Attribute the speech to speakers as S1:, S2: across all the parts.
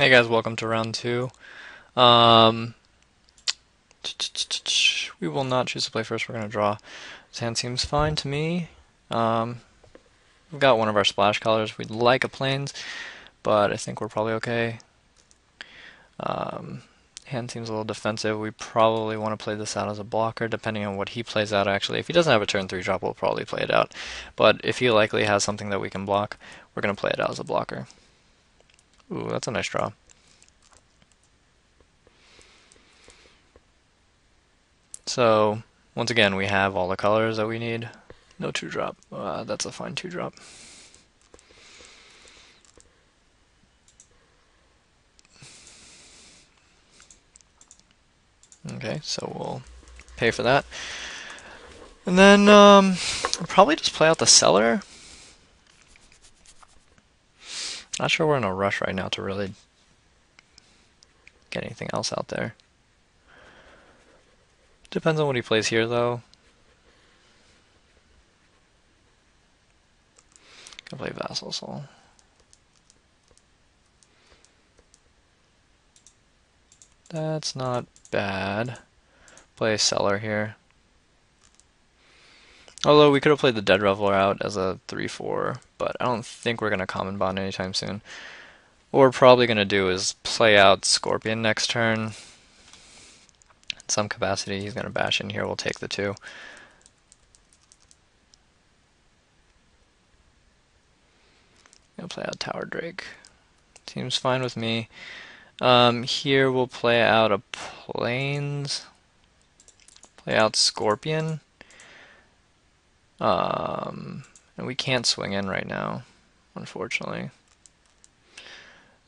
S1: Hey guys, welcome to round two. Um, we will not choose to play first. We're going to draw. This hand seems fine to me. Um, we've got one of our splash colors. We'd like a plains, but I think we're probably okay. Hand seems a little defensive. We probably want to play this out as a blocker, depending on what he plays out, actually. If he doesn't have a turn 3 drop, we'll probably play it out. But if he likely has something that we can block, we're going to play it out as a blocker. Ooh, that's a nice draw. So, once again, we have all the colors that we need. No 2-drop. That's a fine 2-drop. Okay, so we'll pay for that. And then I'll probably just play out the cellar. Not sure we're in a rush right now to really get anything else out there. Depends on what he plays here, though. Gonna play Vassal Soul. That's not bad. Play Cellar here. Although we could have played the Dead Reveler out as a 3-4, but I don't think we're going to Common Bond anytime soon. What we're probably going to do is play out Scorpion next turn. In some capacity, he's going to bash in here. We'll take the 2. Gonna play out Tower Drake. Seems fine with me. Here we'll play out a Plains. Play out Scorpion. And we can't swing in right now, unfortunately.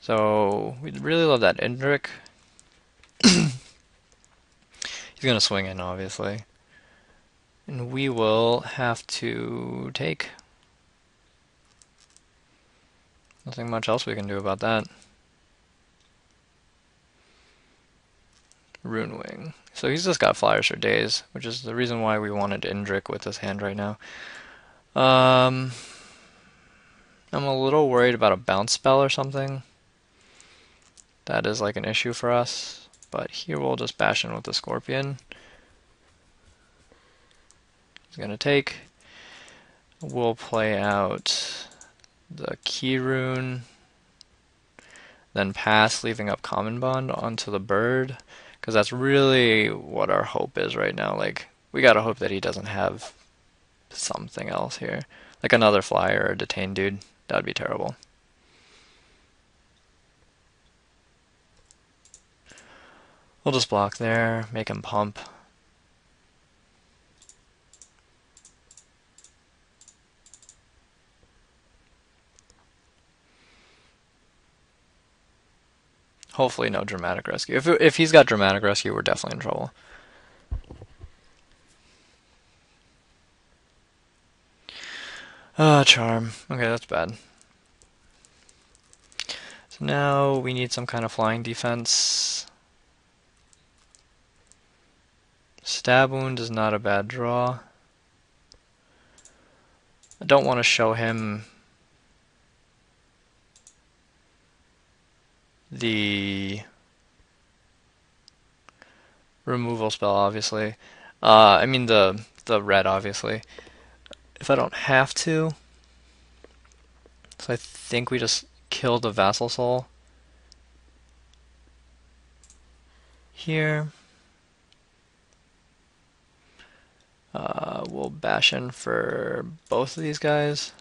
S1: So we'd really love that Indrik. He's gonna swing in, obviously. And we will have to take. Nothing much else we can do about that. Rune Wing. So he's just got flyers for days, which is the reason why we wanted Indrik with this hand right now. I'm a little worried about a bounce spell or something. That is like an issue for us. But here we'll just bash in with the Scorpion. He's gonna take. We'll play out the Key Rune, then pass, leaving up Common Bond onto the bird, because that's really what our hope is right now. Like, we gotta hope that he doesn't have something else here, like another flyer or a detained dude. That would be terrible. We'll just block there, make him pump. Hopefully no dramatic rescue. If he's got dramatic rescue, we're definitely in trouble. Charm. Okay, that's bad. So now we need some kind of flying defense. Stab wound is not a bad draw. I don't want to show him the removal spell, obviously. I mean the red, obviously. If I don't have to, so I think we just kill the Vassal Soul here. We'll bash in for both of these guys,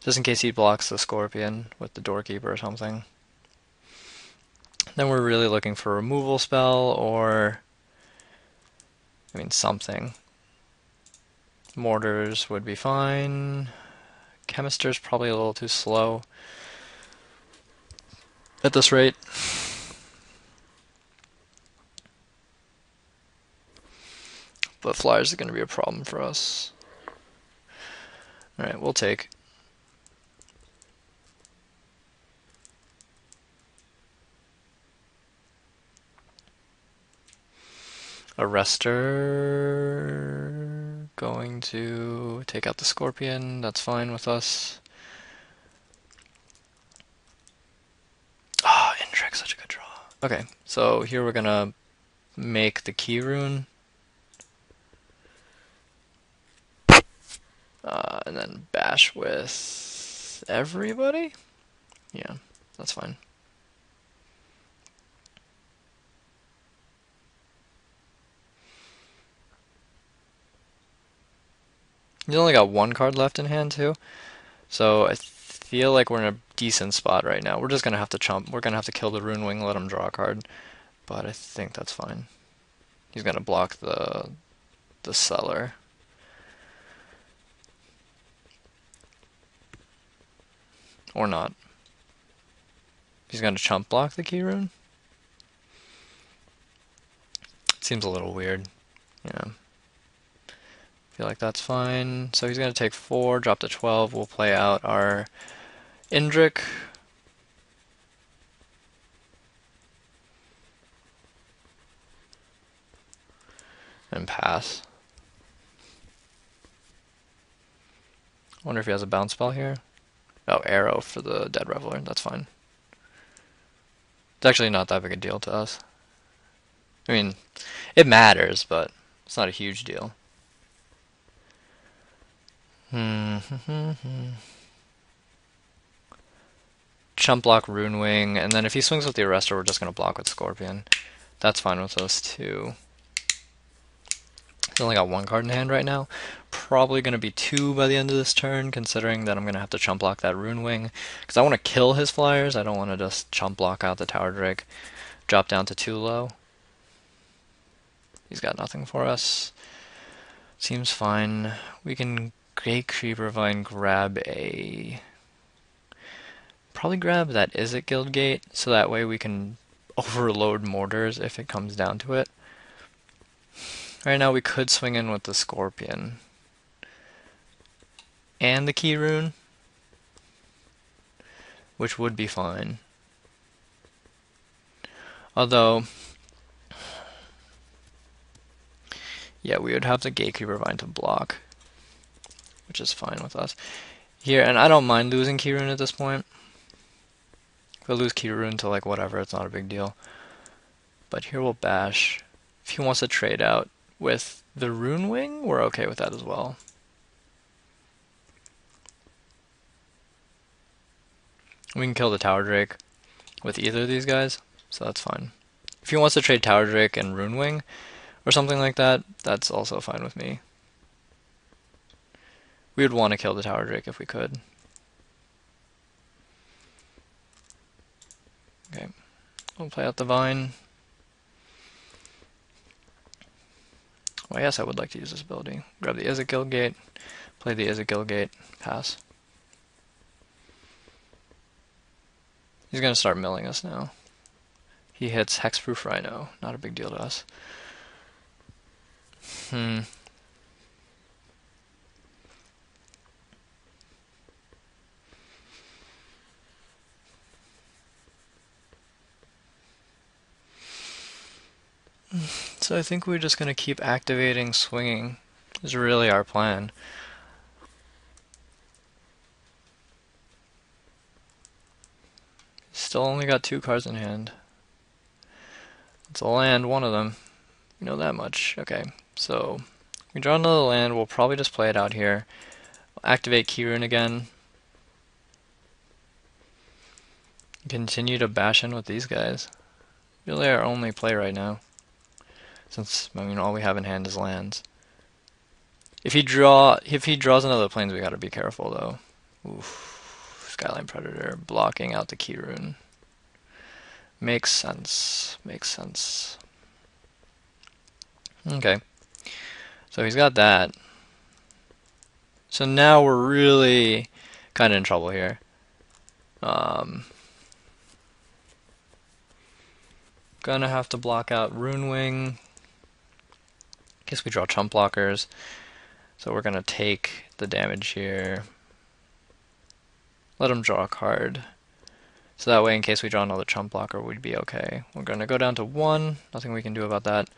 S1: just in case he blocks the Scorpion with the Doorkeeper or something. Then we're really looking for a removal spell or, I mean, something. Mortars would be fine. Chemister's probably a little too slow at this rate. But flyers are going to be a problem for us. Alright, we'll take. Arrestor going to take out the Scorpion. That's fine with us. Like such a good draw. Okay, so here we're gonna make the key rune. And then bash with everybody? Yeah, that's fine. He's only got one card left in hand too, so I feel like we're in a decent spot right now. We're just gonna have to chump. We're gonna have to kill the Rune Wing, let him draw a card, but I think that's fine. He's gonna block the cellar. Or not. He's gonna chump block the key rune? Seems a little weird. Yeah. Feel like that's fine. So he's gonna take 4, drop to 12. We'll play out our Indrik. And pass. Wonder if he has a bounce spell here. Oh, arrow for the Dead Reveler. That's fine. It's actually not that big a deal to us. I mean, it matters, but it's not a huge deal. Chump block Rune Wing, and then if he swings with the Arrestor, we're just going to block with Scorpion. That's fine with us too. He's only got 1 card in hand right now. Probably going to be 2 by the end of this turn, considering that I'm going to have to chump block that Rune Wing. Because I want to kill his flyers, I don't want to just chump block out the Tower Drake. Drop down to 2 low. He's got nothing for us. Seems fine. We can Great Creeper Vine grab a... Probably grab that Izzet Guildgate, so that way we can overload mortars if it comes down to it. Right now we could swing in with the Scorpion. And the Key Rune, which would be fine. Although, yeah, we would have the Gatekeeper Vine to block, which is fine with us. Here, and I don't mind losing Key Rune at this point. If we lose Key Rune to like whatever, it's not a big deal. But here we'll bash. If he wants to trade out with the Rune Wing, we're okay with that as well. We can kill the Tower Drake with either of these guys, so that's fine. If he wants to trade Tower Drake and Rune Wing or something like that, that's also fine with me. We would want to kill the Tower Drake if we could. Okay, we'll play out the Vine. Well, yes, I would like to use this ability. Grab the Izzet Guildgate, play the Izzet Guildgate, pass. He's going to start milling us now. He hits Hexproof Rhino, not a big deal to us. So I think we're just going to keep activating swinging, is really our plan. Still only got 2 cards in hand. It's a land, one of them. We know that much. Okay, so we draw another land, we'll probably just play it out here. We'll activate Key Rune again. Continue to bash in with these guys. Really our only play right now. Since, I mean, all we have in hand is lands. If he draws another plains, we gotta be careful though. Oof. Skyline Predator blocking out the Key Rune. Makes sense. Makes sense. Okay. So he's got that. So now we're really kind of in trouble here. Gonna have to block out Rune Wing. Guess we draw chump blockers. So we're gonna take the damage here. Let him draw a card. So that way, in case we draw another chump blocker, we'd be okay. We're gonna go down to 1. Nothing we can do about that.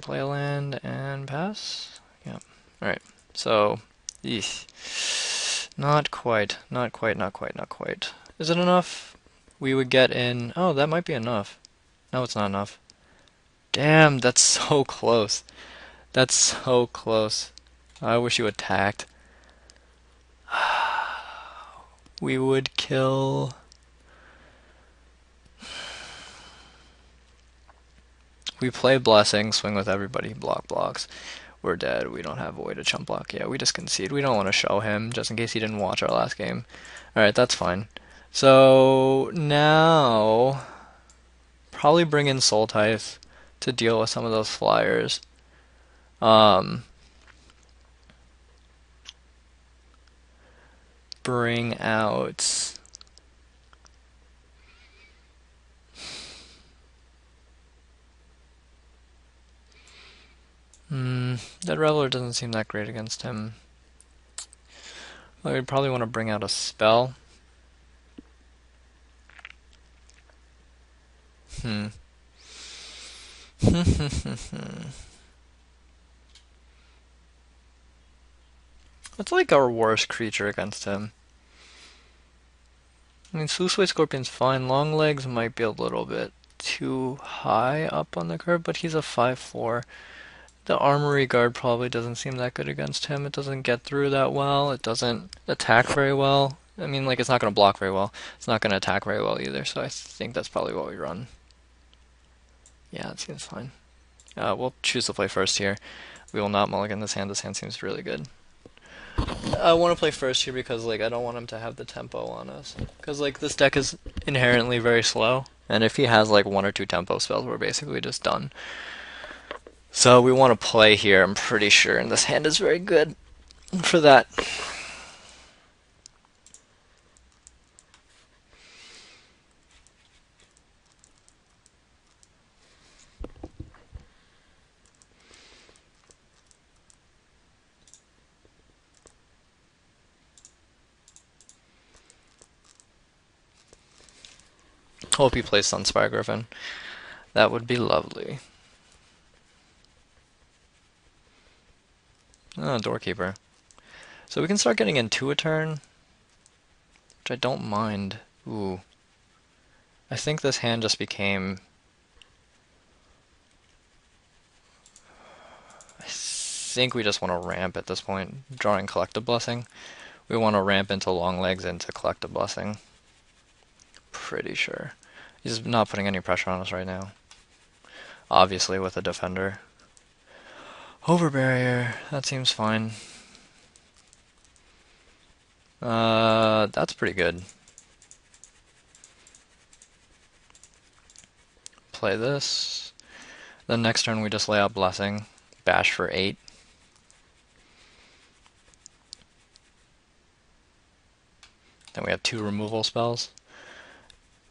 S1: Play a land and pass. Yeah. Alright. So, not quite. Is it enough? We would get in... Oh, that might be enough. No, it's not enough. Damn, that's so close. That's so close. I wish you attacked. We would kill... We play Blessing, swing with everybody, block blocks. We're dead. We don't have a way to chump block. Yeah, we just concede. We don't want to show him, just in case he didn't watch our last game. Alright, that's fine. So, now... Probably bring in Soul Tithe to deal with some of those flyers. Bring out... That Reveler doesn't seem that great against him. I would probably want to bring out a spell. What's like our worst creature against him? I mean, Susui Scorpion's fine. Long Legs might be a little bit too high up on the curve, but he's a 5/4. The Armory Guard probably doesn't seem that good against him. It doesn't get through that well. It doesn't attack very well. I mean, like, it's not going to block very well. It's not going to attack very well either, so I think that's probably what we run. Yeah, that seems fine. We'll choose to play first here. We will not mulligan this hand. This hand seems really good. I want to play first here because, like, I don't want him to have the tempo on us. Because, like, this deck is inherently very slow. And if he has, like, 1 or 2 tempo spells, we're basically just done. So we want to play here, I'm pretty sure. And this hand is very good for that. Hope he plays Sunspire Griffin. That would be lovely. Oh, Doorkeeper. So we can start getting in 2 a turn, which I don't mind. Ooh. I think this hand just became... I think we just want to ramp at this point, drawing Collective Blessing. We want to ramp into Long Legs into Collective Blessing. Pretty sure. He's not putting any pressure on us right now. Obviously with a Defender. Overbarrier, that seems fine. That's pretty good. Play this. Then next turn we just lay out Blessing. Bash for 8. Then we have 2 removal spells.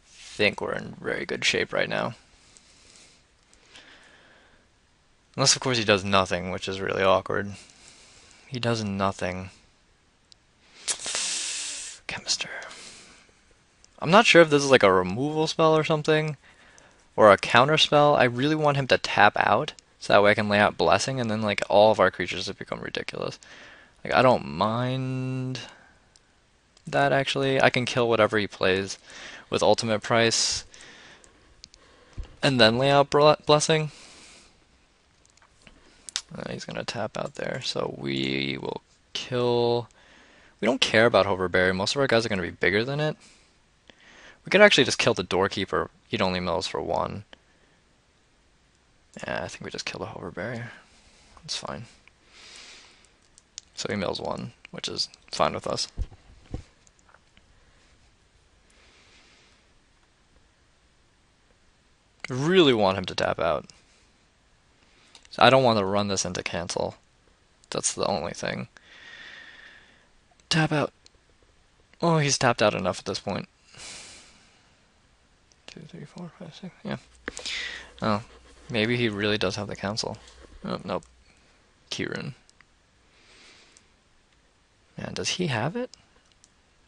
S1: Think we're in very good shape right now. Unless, of course, he does nothing, which is really awkward. He does nothing. Chemister. I'm not sure if this is like a removal spell or something, or a counter spell. I really want him to tap out, so that way I can lay out Blessing, and then like all of our creatures have become ridiculous. Like, I don't mind that, actually. I can kill whatever he plays with Ultimate Price, and then lay out Blessing. He's going to tap out there, so we will kill... We don't care about Hoverberry. Most of our guys are going to be bigger than it. We could actually just kill the Doorkeeper. He'd only mills for 1. Yeah, I think we just kill the Hoverberry. That's fine. So he mills 1, which is fine with us. I really want him to tap out. So I don't want to run this into cancel. That's the only thing. Tap out. Oh, he's tapped out enough at this point. 2, 3, 4, 5, 6. Yeah. Oh, maybe he really does have the cancel. Oh, nope. Keyrune. And does he have it?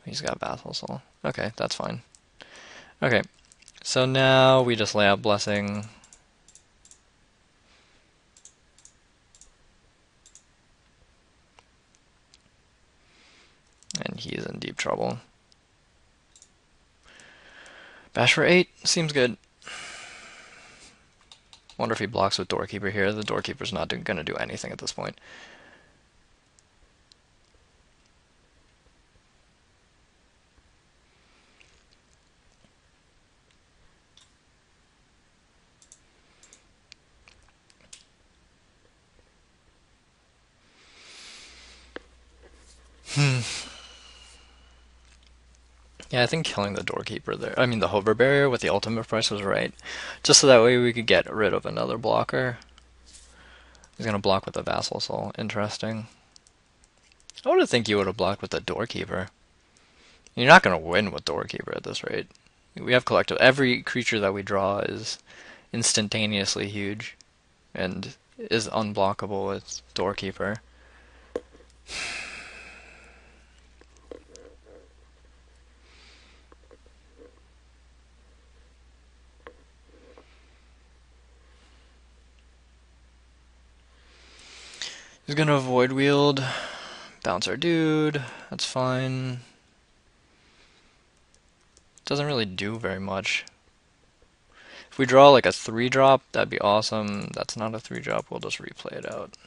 S1: He's got Battle Soul. Okay, that's fine. Okay, so now we just lay out Blessing. And he's in deep trouble. Bash for 8 seems good. Wonder if he blocks with Doorkeeper here. The Doorkeeper's not going to do anything at this point. Yeah, I think killing the Doorkeeper there, I mean the Hover Barrier with the ultimate price was right. Just so that way we could get rid of another blocker. He's going to block with the Vassal Soul. Interesting. I would have think you would have blocked with the Doorkeeper. You're not going to win with Doorkeeper at this rate. We have collective. Every creature that we draw is instantaneously huge and is unblockable with Doorkeeper. He's gonna avoid wield, bounce our dude, that's fine. Doesn't really do very much. If we draw like a 3-drop, that'd be awesome. That's not a 3-drop, we'll just replay it out.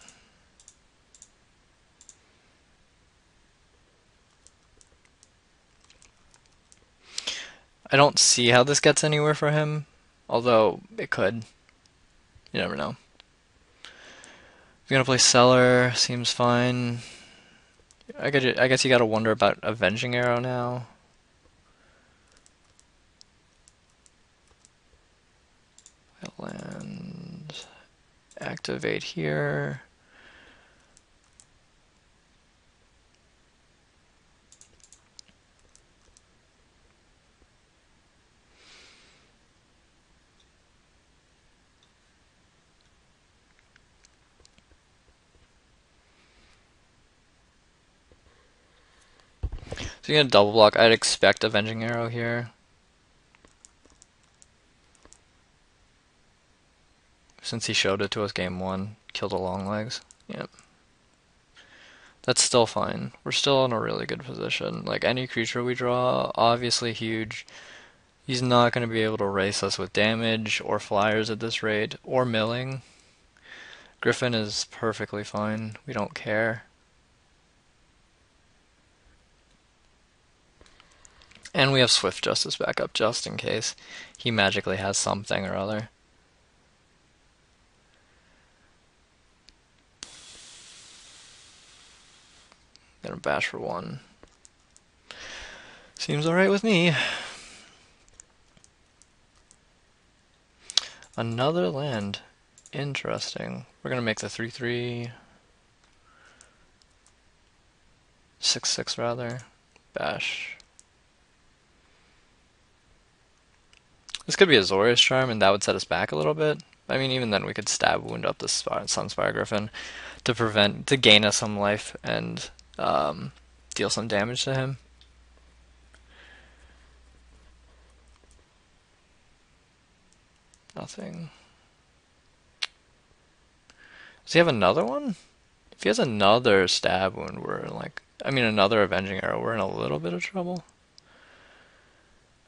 S1: I don't see how this gets anywhere for him, although it could. You never know. He's gonna play Cellar, seems fine. I guess you gotta wonder about Avenging Arrow now. Land. Activate here. So you're gonna double block. I'd expect Avenging Arrow here. Since he showed it to us game 1, killed the long legs. Yep. That's still fine. We're still in a really good position. Like any creature we draw, obviously huge. He's not going to be able to race us with damage or flyers at this rate, or milling. Griffin is perfectly fine. We don't care. And we have Swift Justice back up just in case he magically has something or other. Gonna bash for 1. Seems alright with me. Another land. Interesting. We're gonna make the 3/3. 6/6 rather. Bash. This could be a Zorius Charm, and that would set us back a little bit. I mean, even then, we could stab wound up the Sunspire Griffin to gain us some life and deal some damage to him. Nothing. Does he have another one? If he has another stab wound, we're like, I mean, another Avenging Arrow, we're in a little bit of trouble.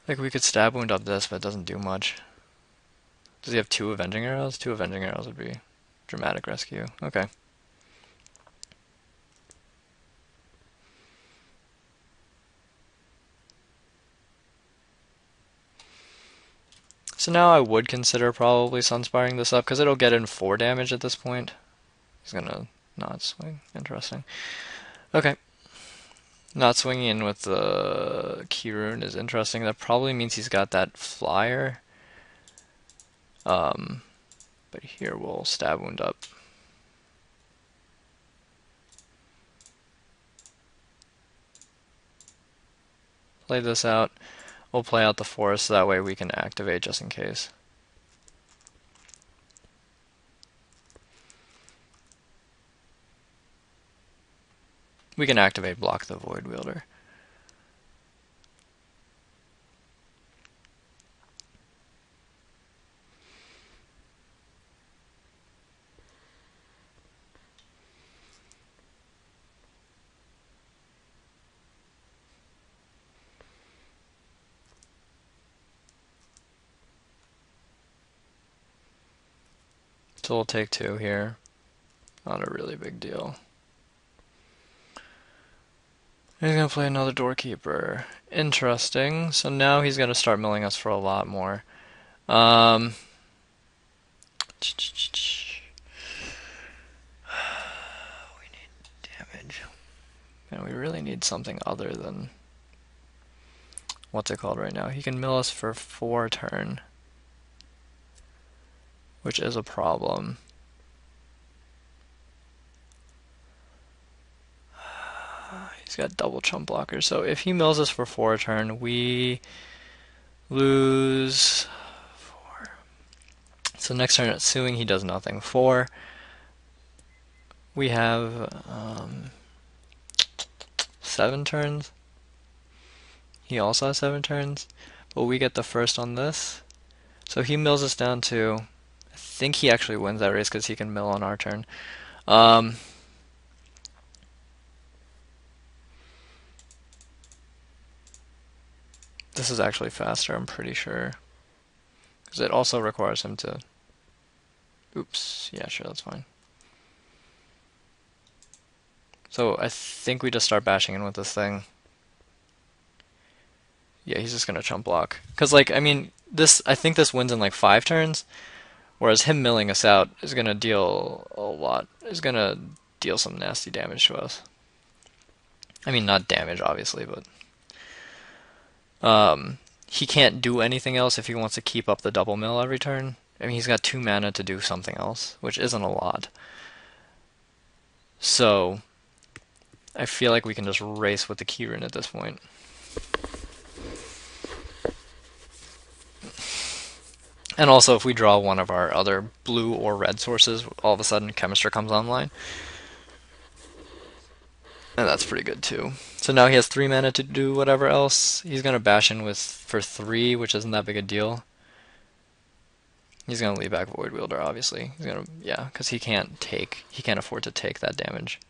S1: Like, we could stab wound up this, but it doesn't do much. Does he have 2 Avenging Arrows? 2 Avenging Arrows would be dramatic rescue. Okay. So now I would consider probably Sunspiring this up, because it'll get in 4 damage at this point. He's gonna not swing. Interesting. Okay. Not swinging in with the Key Rune is interesting. That probably means he's got that flyer. But here we'll stab wound up. Play this out. We'll play out the forest so that way we can activate just in case. We can activate block the Void Wielder. So we'll take 2 here. Not a really big deal. He's going to play another doorkeeper. Interesting. So now he's going to start milling us for a lot more. We need damage. And we really need something other than... what's it called right now? He can mill us for 4 turn, which is a problem. He's got double chump blocker, so if he mills us for 4 turn, we lose 4. So next turn, assuming he does nothing, 4. We have 7 turns. He also has 7 turns, but we get the first on this. So he mills us down to, I think he actually wins that race because he can mill on our turn. This is actually faster, I'm pretty sure. Because it also requires him to... Oops, yeah, sure, that's fine. So I think we just start bashing in with this thing. Yeah, he's just gonna chump block. Because, like, I mean, I think this wins in like 5 turns, whereas him milling us out is gonna deal a lot. Is gonna deal some nasty damage to us. I mean, not damage, obviously, but... he can't do anything else if he wants to keep up the double mill every turn. I mean, he's got 2 mana to do something else, which isn't a lot. So, I feel like we can just race with the key rune at this point. And also, if we draw one of our other blue or red sources, all of a sudden Chemistry comes online. And that's pretty good too. So now he has 3 mana to do whatever else. He's going to bash in for 3, which isn't that big a deal. He's going to leave back Void Wielder, obviously. He's going to, yeah, because he can't afford to take that damage.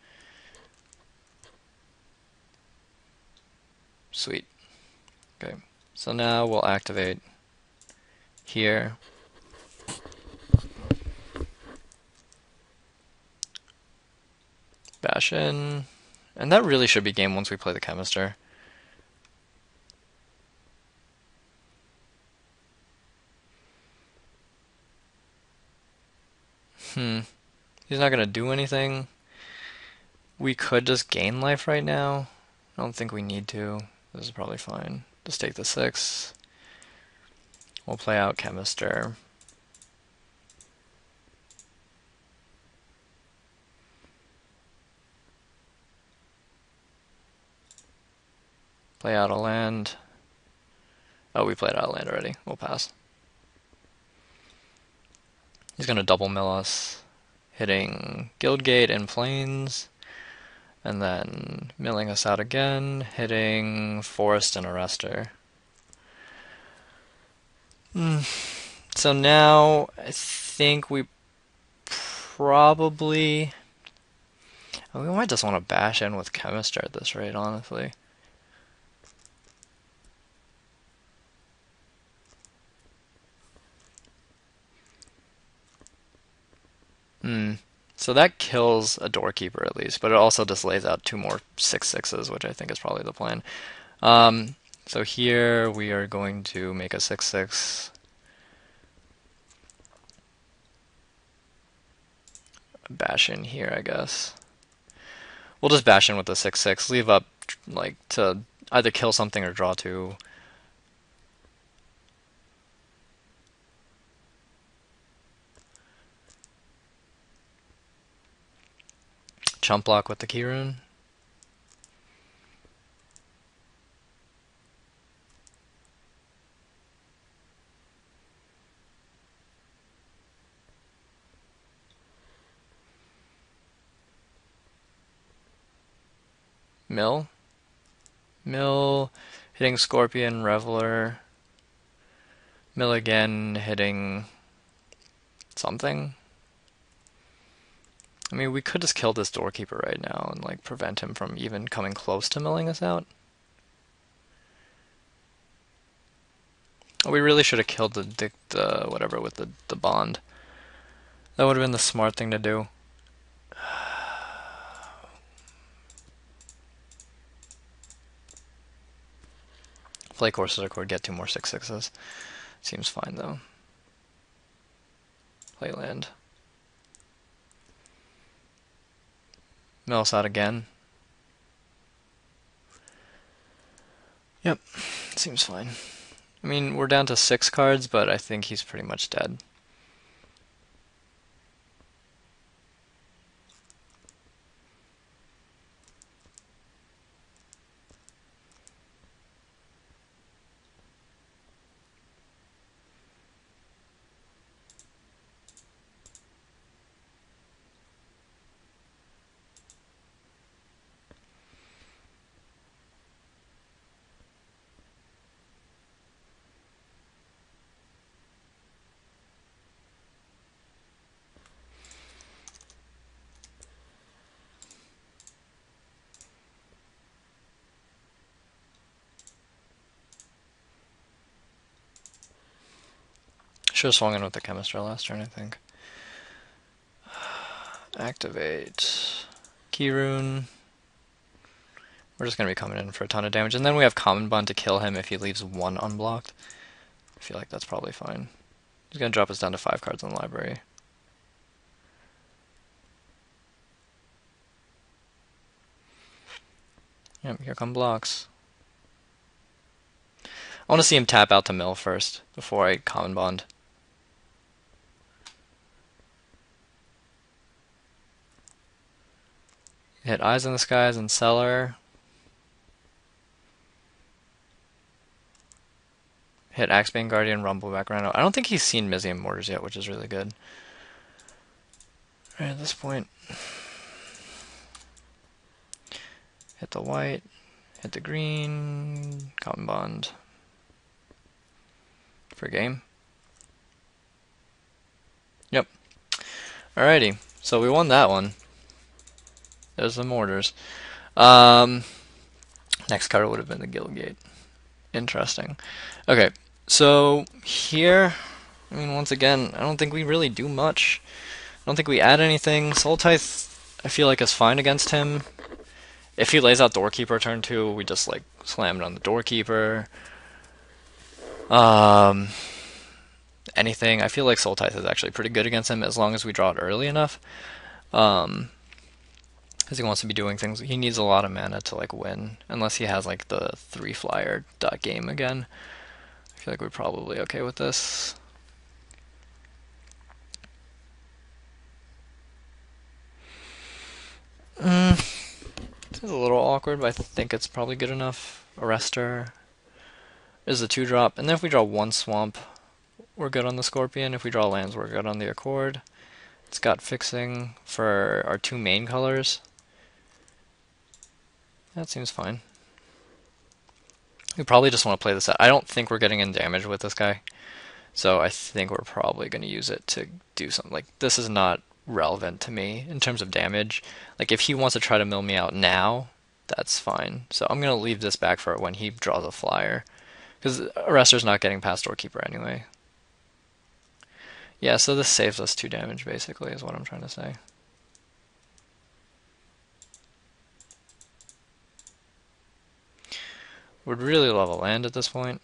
S1: Sweet. Okay, so now we'll activate here. Bash in. And that really should be game once we play the Chemister. He's not going to do anything. We could just gain life right now. I don't think we need to. This is probably fine. Just take the 6. We'll play out Chemister. Play out a land. Oh, we played out a land already. We'll pass. He's going to double mill us, hitting Guildgate and Plains, and then milling us out again, hitting Forest and Arrestor. So now I think we probably... we might just want to bash in with Chemister at this rate, honestly. So that kills a Doorkeeper at least, but it also just lays out 2 more 6/6s, which I think is probably the plan. So here we are going to make a 6/6. Bash in here, I guess. We'll just bash in with the 6/6, leave up like to either kill something or draw 2. Chump block with the key rune. Mill, hitting Scorpion, Reveler. Mill again, hitting something. I mean, we could just kill this Doorkeeper right now and like prevent him from even coming close to milling us out. We really should have killed the whatever with the bond. That would have been the smart thing to do. Play Courses Accord, get 2 more 6/6s. Seems fine though. Play land. Mills out again. Yep, seems fine. I mean, we're down to 6 cards, but I think he's pretty much dead. Should have swung in with the Chemistry last turn, I think. Activate. Key Rune. We're just going to be coming in for a ton of damage. And then we have Common Bond to kill him if he leaves 1 unblocked. I feel like that's probably fine. He's going to drop us down to 5 cards in the library. Yep, here come blocks. I want to see him tap out to mill first before I Common Bond. Hit Eyes in the Skies and Cellar. Hit Axebane Guardian, Rumbleback Rhino. I don't think he's seen Mizium Mortars yet, which is really good. Alright, at this point, hit the white, hit the green, Common Bond for game. Yep. Alrighty, so we won that one. There's the Mortars. Next card would have been the Guildgate. Interesting. Okay, so here, I mean, once again, I don't think we really do much. I don't think we add anything. Soul Tithe, I feel like, is fine against him. If he lays out Doorkeeper turn 2, we just, like, slam it on the Doorkeeper. Anything. I feel like Soul Tithe is actually pretty good against him as long as we draw it early enough. Because he wants to be doing things. He needs a lot of mana to, like, win. Unless he has, like, the 3-flyer dot game again. I feel like we're probably okay with this. This is a little awkward, but I think it's probably good enough. Arrestor is a 2-drop. And then if we draw 1 Swamp, we're good on the Scorpion. If we draw lands, we're good on the Accord. It's got fixing for our 2 main colors. That seems fine. We probably just want to play this out. I don't think we're getting in damage with this guy. So I think we're probably going to use it to do something. Like, this is not relevant to me in terms of damage. Like, if he wants to try to mill me out now, that's fine. So I'm going to leave this back for when he draws a flyer. Because Arrestor's not getting past Doorkeeper anyway. Yeah, so this saves us 2 damage, basically, is what I'm trying to say. Would really love a land at this point.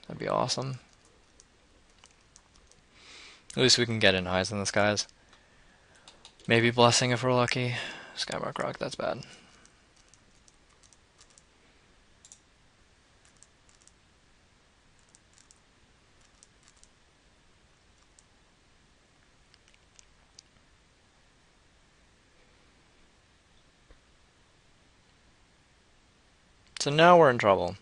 S1: That'd be awesome. At least we can get in Eyes in the Skies. Maybe Blessing if we're lucky. Skymark Rock, that's bad. So now we're in trouble.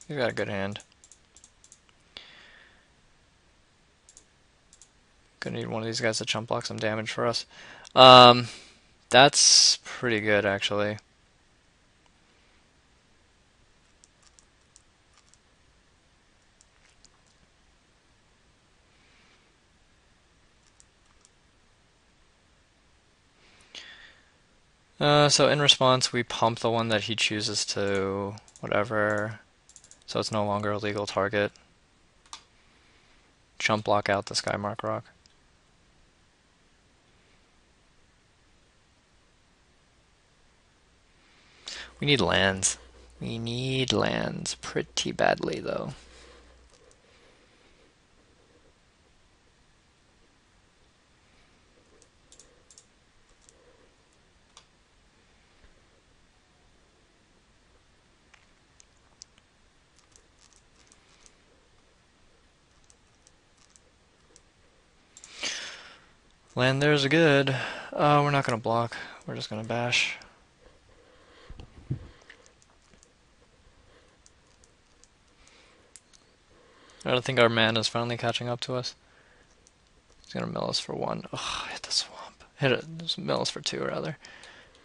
S1: We've got a good hand. Gonna need one of these guys to chump block some damage for us. That's pretty good, actually. So in response, we pump the one that he chooses to whatever, so it's no longer a legal target. Chump block out the Skymark Rock. We need lands. We need lands pretty badly, though. Land there's good. We're not gonna block. We're just gonna bash. I don't think our man is finally catching up to us. He's gonna mill us for 1. Ugh, hit the swamp. Hit it. Mill us for 2, rather.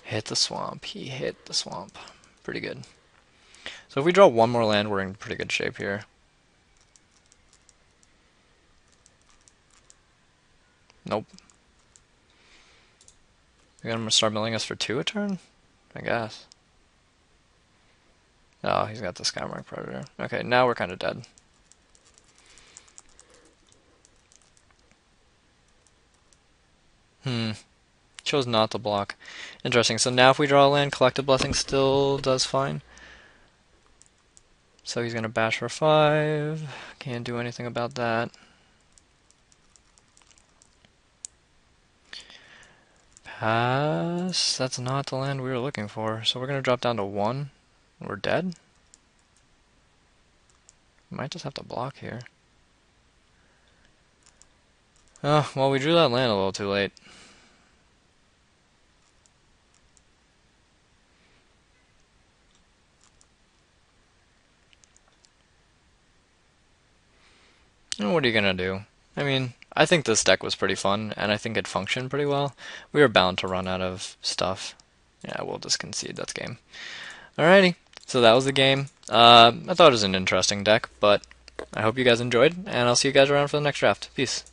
S1: Hit the swamp. He hit the swamp. Pretty good. So if we draw 1 more land, we're in pretty good shape here. Nope. You're gonna start milling us for 2 a turn? I guess. Oh, he's got the Skymark Predator. Okay, now we're kind of dead. Chose not to block. Interesting. So now if we draw a land, Collective Blessing still does fine. So he's gonna bash for 5. Can't do anything about that. Pass. That's not the land we were looking for. So we're gonna drop down to 1. We're dead. Might just have to block here. Oh, well, we drew that land a little too late. And what are you gonna do? I mean, I think this deck was pretty fun, and I think it functioned pretty well. We were bound to run out of stuff. Yeah, we'll just concede that's game. Alrighty, so that was the game. I thought it was an interesting deck, but I hope you guys enjoyed, and I'll see you guys around for the next draft. Peace.